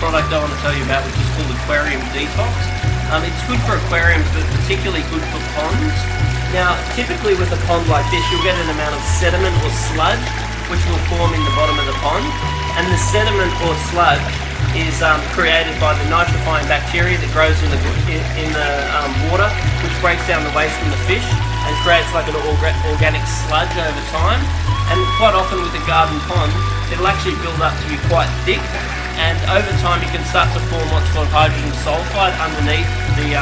product I want to tell you about, which is called Aquarium Detox. It's good for aquariums, but particularly good for ponds. Now, typically with a pond like this, you'll get an amount of sediment or sludge, which will form in the bottom of the pond. And the sediment or sludge is created by the nitrifying bacteria that grows in the water, which breaks down the waste from the fish and creates like an organic sludge over time. And quite often with a garden pond, it'll actually build up to be quite thick, and over time you can start to form what's called hydrogen sulfide underneath the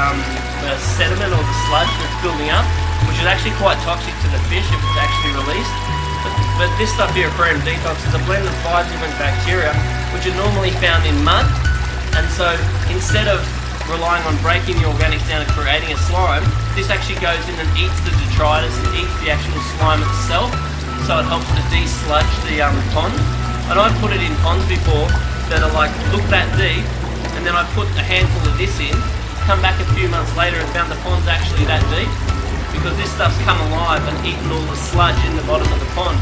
sediment or the sludge that's building up, which is actually quite toxic to the fish if it's actually released. But this stuff here, Aquarium Detox, is a blend of 5 different bacteria which are normally found in mud, and so instead of relying on breaking the organics down and creating a slime, this actually goes in and eats the detritus and eats the actual slime itself, so it helps to de-sludge the pond. And I've put it in ponds before that are like, look that deep, and then I put a handful of this in, come back a few months later and found the pond's actually that deep, because this stuff's come alive and eaten all the sludge in the bottom of the pond.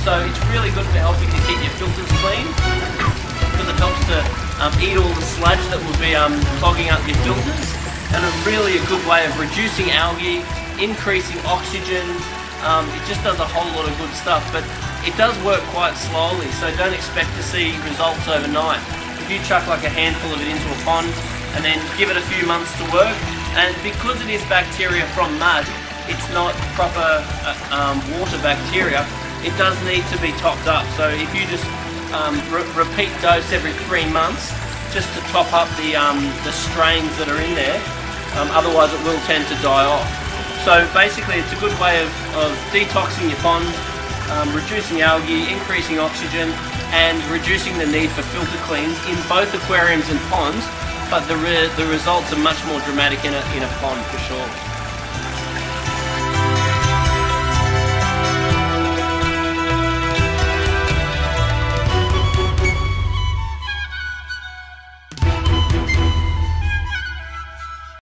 So it's really good for helping to keep your filters clean, because it helps to eat all the sludge that will be clogging up your filters, and it's really a good way of reducing algae, increasing oxygen. It just does a whole lot of good stuff, but it does work quite slowly, so don't expect to see results overnight. If you chuck like a handful of it into a pond and then give it a few months to work, and because it is bacteria from mud, it's not proper water bacteria, it does need to be topped up. So if you just repeat dose every 3 months just to top up the strains that are in there, otherwise it will tend to die off. So basically it's a good way of detoxing your pond, reducing algae, increasing oxygen, and reducing the need for filter cleans in both aquariums and ponds, but the results are much more dramatic in a pond for sure.